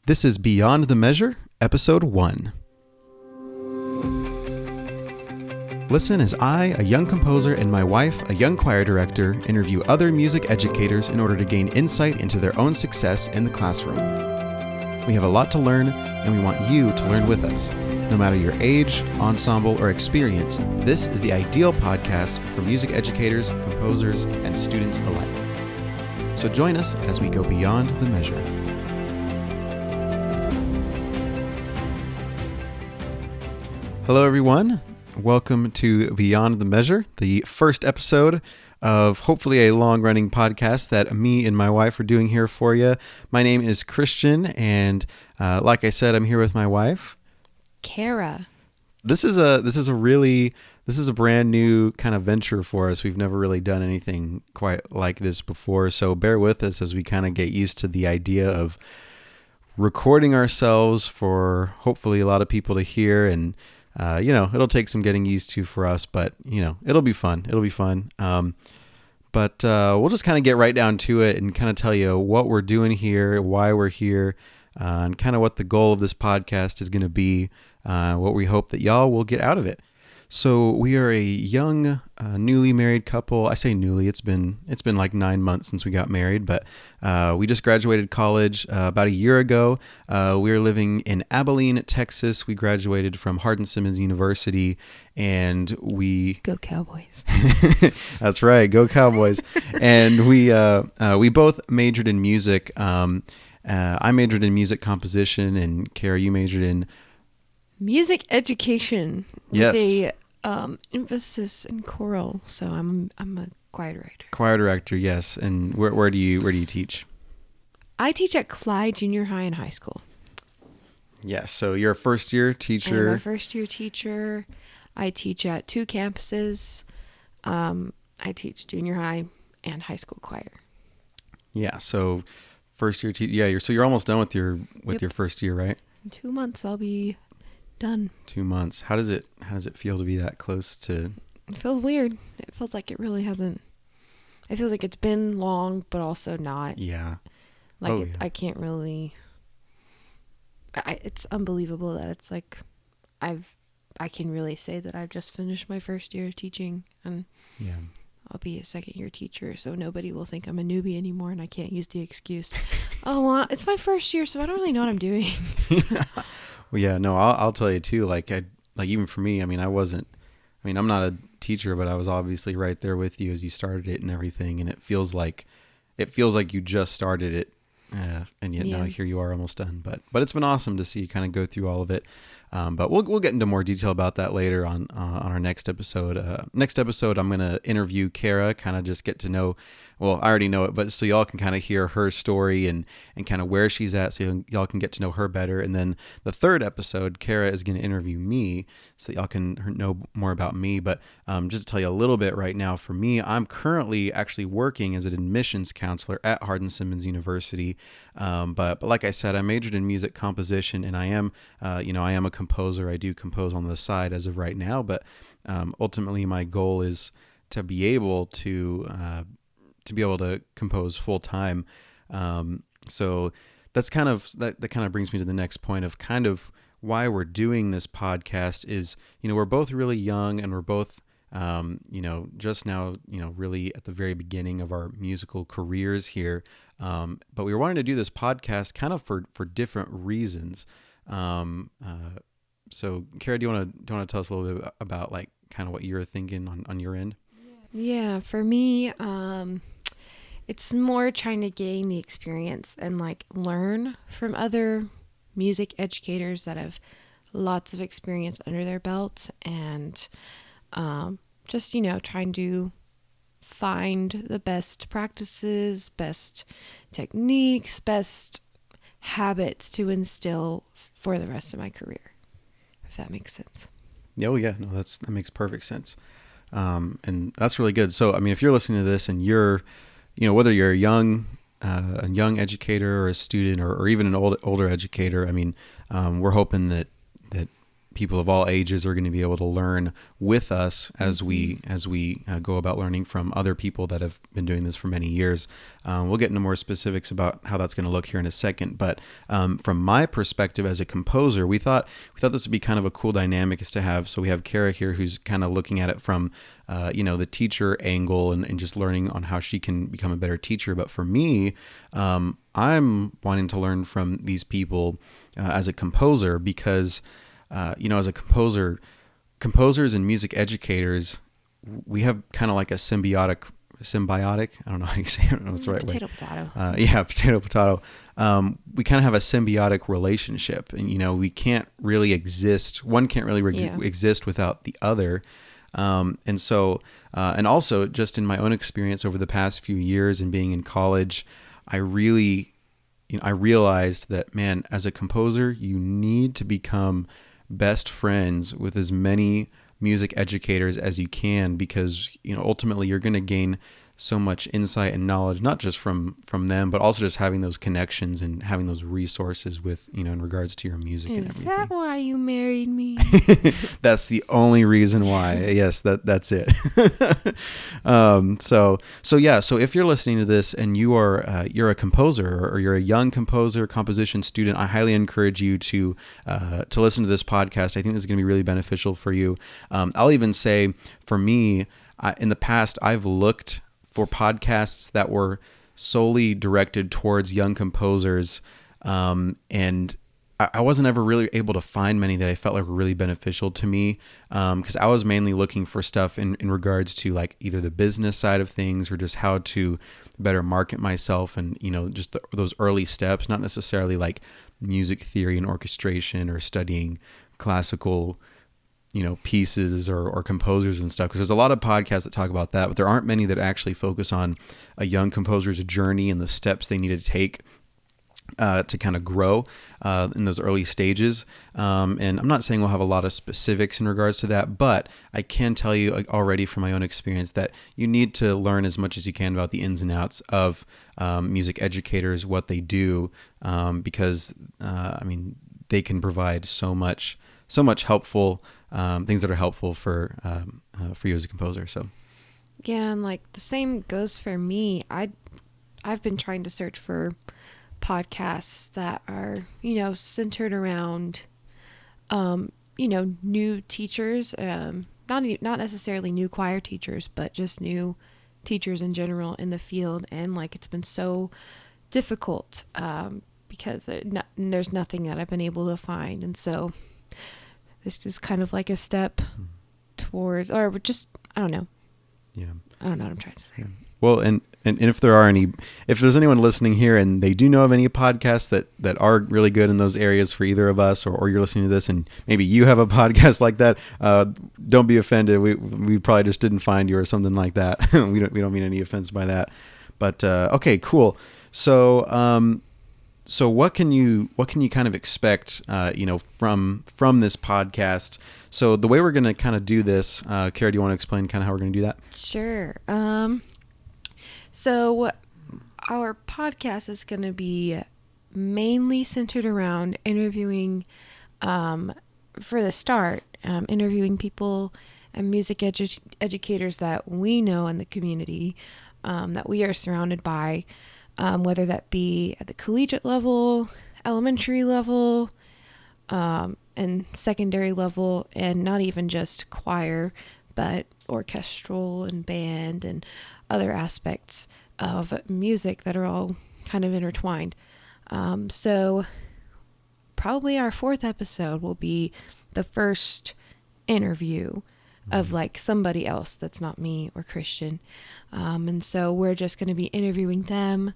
This is Beyond the Measure, Episode 1. Listen as I, a young composer, and my wife, a young choir director, interview other music educators in order to gain insight into their own success in the classroom. We have a lot to learn, and we want you to learn with us. No matter your age, ensemble, or experience, this is the ideal podcast for music educators, composers, and students alike. So join us as we go beyond the measure. Hello, everyone. Welcome to Beyond the Measure, the first episode of hopefully a long-running podcast that me and my wife are doing here for you. My name is Christian, and like I said, I'm here with my wife, Kara. This is a brand new kind of venture for us. We've never really done anything quite like this before, so bear with us as we kind of get used to the idea of recording ourselves for hopefully a lot of people to hear. And it'll take some getting used to for us, but it'll be fun. But we'll just kind of get right down to it and kind of tell you what we're doing here, why we're here, and kind of what the goal of this podcast is going to be, what we hope that y'all will get out of it. So we are a young, newly married couple. I say newly, it's been like 9 months since we got married, but we just graduated college about a year ago. We are living in Abilene, Texas. We graduated from Hardin-Simmons University, and we... Go Cowboys. That's right, go Cowboys. And we both majored in music. I majored in music composition, and Kara, you majored in... music education. Yes. With a emphasis in choral. So I'm a choir director. Choir director, yes. And where do you teach? I teach at Clyde Junior High and High School. Yes. So you're a first year teacher. I'm a first year teacher. I teach at 2 campuses. I teach junior high and high school choir. Yeah. So first year you're almost done with your first year, right? In 2 months I'll be done. 2 months. How does it feel to be that close to? It feels weird. It feels like it really hasn't. It feels like it's been long, but also not. Yeah. I can't really. It's unbelievable that it's like, I can really say that I've just finished my first year of teaching, and yeah, I'll be a second year teacher, so nobody will think I'm a newbie anymore, and I can't use the excuse, oh, well, it's my first year, so I don't really know what I'm doing. Well, yeah, no, I'll tell you too. Like even for me, I'm not a teacher, but I was obviously right there with you as you started it and everything. And it feels like you just started it, and yet now here you are almost done. But it's been awesome to see you kind of go through all of it. But we'll get into more detail about that later on our next episode. Next episode, I'm going to interview Kara, kind of just get to know, well, I already know it, but so y'all can kind of hear her story and kind of where she's at, so y'all can get to know her better. And then the third episode, Kara is going to interview me so that y'all can know more about me. But just to tell you a little bit right now, for me, I'm currently actually working as an admissions counselor at Hardin-Simmons University. But like I said, I majored in music composition, and I am a composer. I do compose on the side as of right now, but ultimately my goal is to be able to compose full time. So that's kind of that kind of brings me to the next point of kind of why we're doing this podcast is, we're both really young, and we're both just now, really at the very beginning of our musical careers here. But we were wanting to do this podcast kind of for different reasons. So Kara, do you want to tell us a little bit about like kind of what you're thinking on your end? Yeah, for me, it's more trying to gain the experience and like learn from other music educators that have lots of experience under their belt, and just trying to find the best practices, best techniques, best habits to instill for the rest of my career, if that makes sense. Oh yeah, no, that makes perfect sense. And that's really good. So, if you're listening to this and you're, whether you're a young educator or a student or even an older educator, we're hoping that people of all ages are going to be able to learn with us as we go about learning from other people that have been doing this for many years. We'll get into more specifics about how that's going to look here in a second. But from my perspective as a composer, we thought this would be kind of a cool dynamic is to have. So we have Kara here, who's kind of looking at it from the teacher angle and just learning on how she can become a better teacher. But for me, I'm wanting to learn from these people as a composer because, as a composer, composers and music educators, we have kind of like a symbiotic. I don't know how you say it. I don't know what's the right potato, way. Potato. Potato. We kind of have a symbiotic relationship, and we can't really exist. One can't really exist without the other. And also just in my own experience over the past few years and being in college, I realized that, man, as a composer, you need to become best friends with as many music educators as you can, because ultimately you're going to gain so much insight and knowledge, not just from them, but also just having those connections and having those resources with in regards to your music and everything. Is that why you married me? That's the only reason why. Yes, that's it. So if you're listening to this and you're a composer or you're a young composition student, I highly encourage you to listen to this podcast. I think this is going to be really beneficial for you. I'll even say, for me, in the past, I've looked for podcasts that were solely directed towards young composers, and I wasn't ever really able to find many that I felt like were really beneficial to me, because I was mainly looking for stuff in regards to like either the business side of things or just how to better market myself and just those early steps, not necessarily like music theory and orchestration or studying classical pieces or composers and stuff, because there's a lot of podcasts that talk about that, but there aren't many that actually focus on a young composer's journey and the steps they need to take to kind of grow in those early stages. And I'm not saying we'll have a lot of specifics in regards to that, but I can tell you already from my own experience that you need to learn as much as you can about the ins and outs of music educators, what they do, because they can provide so much helpful things that are helpful for you as a composer. So Yeah, and like the same goes for me. I've been trying to search for podcasts that are centered around new teachers, not necessarily new choir teachers, but just new teachers in general in the field. And like it's been so difficult because there's nothing that I've been able to find, and so this is kind of like a step towards, or just, I don't know. Yeah. I don't know what I'm trying to say. Yeah. Well, and if there's anyone listening here and they do know of any podcasts that are really good in those areas for either of us, or you're listening to this and maybe you have a podcast like that, don't be offended. We probably just didn't find you or something like that. we don't mean any offense by that. But okay, cool. So what can you kind of expect, from this podcast? So the way we're going to kind of do this, Kara, do you want to explain kind of how we're going to do that? Sure. So our podcast is going to be mainly centered around interviewing, for the start, interviewing people and music educators that we know in the community, that we are surrounded by. Whether that be at the collegiate level, elementary level, and secondary level, and not even just choir, but orchestral and band and other aspects of music that are all kind of intertwined. So probably our 4th episode will be the first interview of like somebody else that's not me or Christian. And so we're just going to be interviewing them,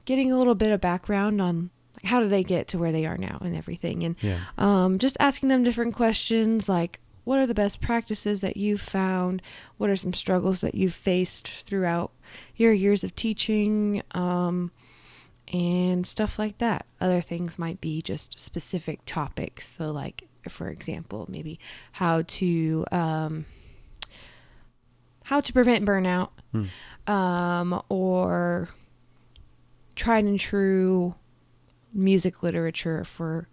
getting a little bit of background on like, how did they get to where they are now and everything. And just asking them different questions like, what are the best practices that you've found? What are some struggles that you've faced throughout your years of teaching? And stuff like that. Other things might be just specific topics. So like, for example, maybe how to prevent burnout, or tried and true music literature for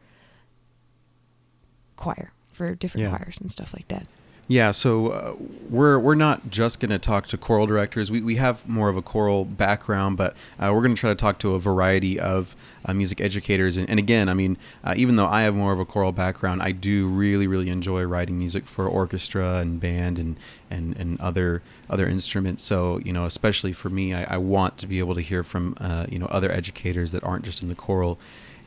choir for different Yeah. choirs and stuff like that. Yeah, so we're not just going to talk to choral directors. We have more of a choral background, but we're going to try to talk to a variety of music educators. And again, I mean, even though I have more of a choral background, I do really, really enjoy writing music for orchestra and band and other instruments. So, especially for me, I want to be able to hear from, other educators that aren't just in the choral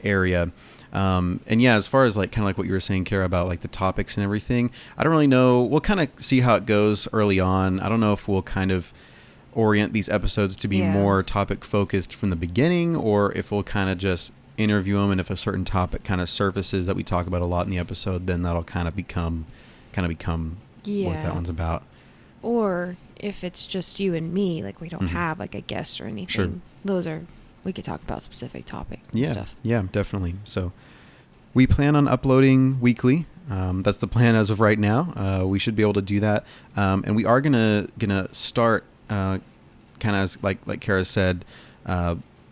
area. And yeah, as far as like kind of like what you were saying, Kara, about like the topics and everything, I don't really know. We'll kind of see how it goes early on. I don't know if we'll kind of orient these episodes to be more topic focused from the beginning, or if we'll kind of just interview them. And if a certain topic kind of surfaces that we talk about a lot in the episode, then that'll kind of become what that one's about. Or if it's just you and me, like we don't have like a guest or anything, we could talk about specific topics and stuff. Yeah, definitely. So we plan on uploading weekly. That's the plan as of right now. We should be able to do that. And we are gonna start kind of like Kara said,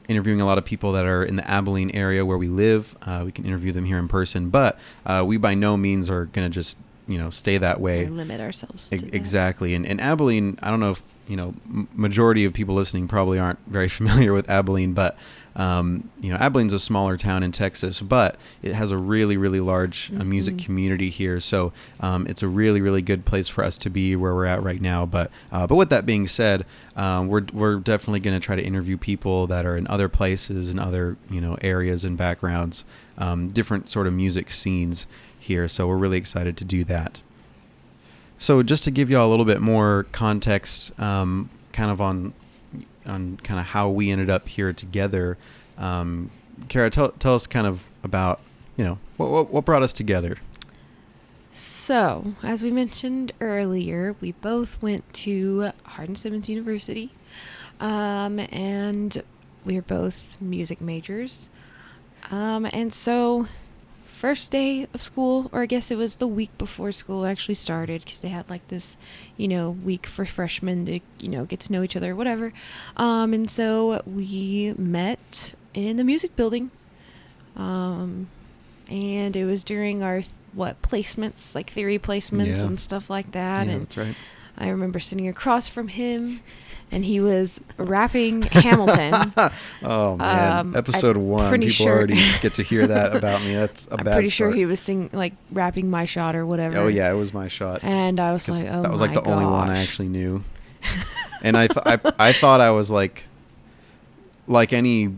interviewing a lot of people that are in the Abilene area where we live. We can interview them here in person, but we by no means are gonna just stay that way. Or limit ourselves to that. Exactly. And Abilene, I don't know if majority of people listening probably aren't very familiar with Abilene, but Abilene's a smaller town in Texas, but it has a really, really large music community here. So it's a really, really good place for us to be where we're at right now. But with that being said, we're definitely going to try to interview people that are in other places and other areas and backgrounds, different sort of music scenes here. So we're really excited to do that. So just to give y'all a little bit more context, kind of on kind of how we ended up here together, Kara, tell us kind of about what brought us together. So, as we mentioned earlier, we both went to Hardin-Simmons University, and we are both music majors, and so first day of school, or I guess it was the week before school actually started, because they had like this, week for freshmen to, get to know each other or whatever. And so we met in the music building. And it was during our, placements, like theory placements and stuff like that. Yeah, and that's right. I remember sitting across from him, and he was rapping Hamilton. Oh man, episode 1. People already get to hear that about me. That's a bad I'm pretty start. sure he was rapping My Shot or whatever. Oh yeah, it was My Shot. And I was like, oh my gosh. That was like the only one I actually knew. And I thought I was like any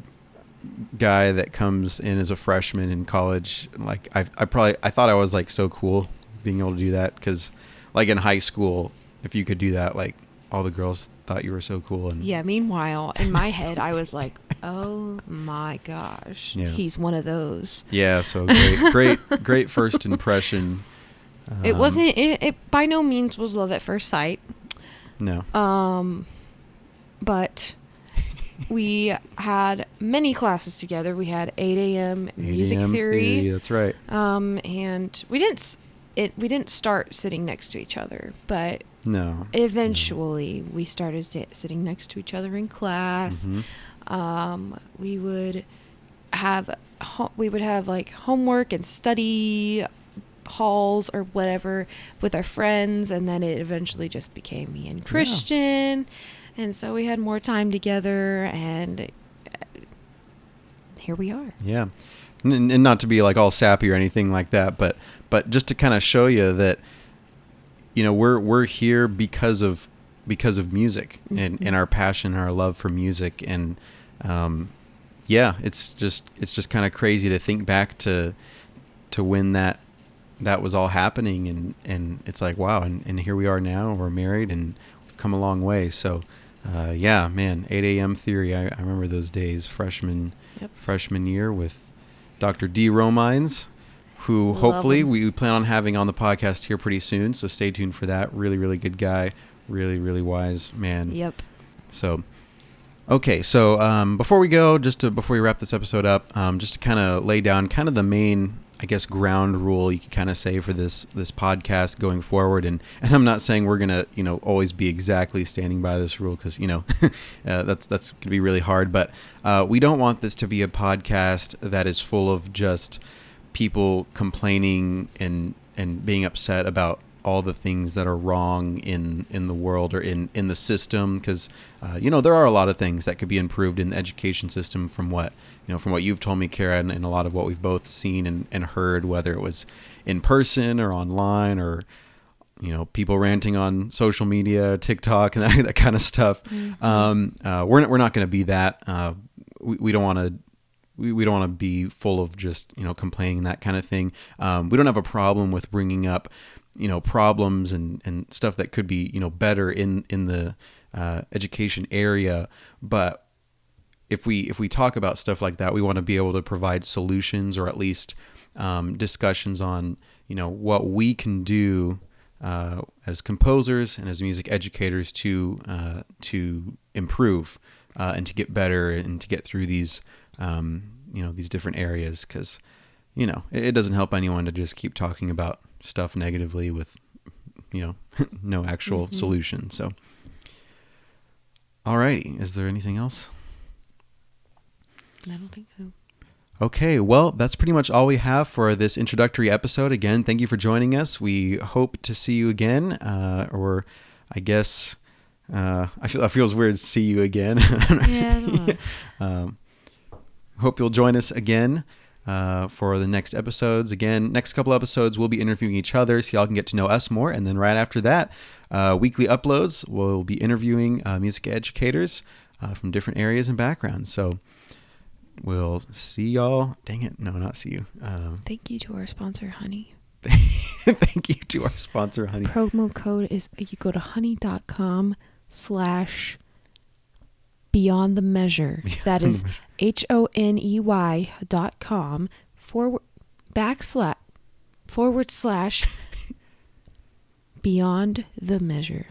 guy that comes in as a freshman in college. Like I thought I was like so cool being able to do that, because like in high school, if you could do that, like all the girls thought you were so cool. And yeah, meanwhile in my head I was like, oh my gosh, he's one of those. Yeah, so great first impression. It wasn't it by no means was love at first sight. No. But we had many classes together. We had 8 a.m. music theory. That's right. And we didn't start sitting next to each other, but no. Eventually, we started sitting next to each other in class. We would have like homework and study halls or whatever with our friends, and then it eventually just became me and Christian, and so we had more time together, and here we are. Yeah, and not to be like all sappy or anything like that, but just to kind of show you that. We're here because of music and our passion, our love for music, and it's just kind of crazy to think back to when that was all happening, and it's like wow, and here we are now. We're married and we've come a long way. So 8 a.m. theory. I remember those days, freshman year with Dr. D. Romines, who hopefully we plan on having on the podcast here pretty soon. So stay tuned for that. Really, really good guy. Really, really wise man. Yep. So, okay. So before we wrap this episode up, just to kind of lay down kind of the main, I guess, ground rule you could kind of say for this podcast going forward. And I'm not saying we're going to, always be exactly standing by this rule, because, that's going to be really hard. But we don't want this to be a podcast that is full of just people complaining and being upset about all the things that are wrong in the world or in the system, because there are a lot of things that could be improved in the education system from what you've told me, Kara, and a lot of what we've both seen and heard, whether it was in person or online, or people ranting on social media, TikTok, and that kind of stuff. Mm-hmm. We're not going to be that. We don't want to. We don't want to be full of just complaining, that kind of thing. We don't have a problem with bringing up problems and stuff that could be better in the education area. But if we talk about stuff like that, we want to be able to provide solutions, or at least discussions on what we can do as composers and as music educators to improve and to get better and to get through these these different areas, because it doesn't help anyone to just keep talking about stuff negatively with no actual mm-hmm. solution. So alrighty, is there anything else? I don't think so. Okay, well, that's pretty much all we have for this introductory episode. Again, thank you for joining us. We hope to see you again, or I guess it feels weird to see you again. Yeah. Hope you'll join us again for the next episodes. Again, next couple episodes, we'll be interviewing each other so y'all can get to know us more. And then right after that, weekly uploads, we'll be interviewing music educators from different areas and backgrounds. So we'll see y'all. Dang it. No, not see you. Thank you to our sponsor, Honey. Thank you to our sponsor, Honey. Promo code is, you go to honey.com/beyond the measure. That is HONEY.com // beyond the measure.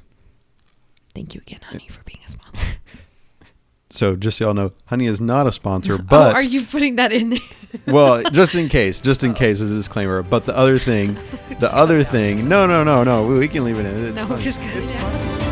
Thank you again, Honey, for being a sponsor. So just so y'all know, Honey is not a sponsor, but... Oh, are you putting that in there? Well, just in case as a disclaimer. But the other thing, no, we can leave it in. It's no, fine. just cut it out.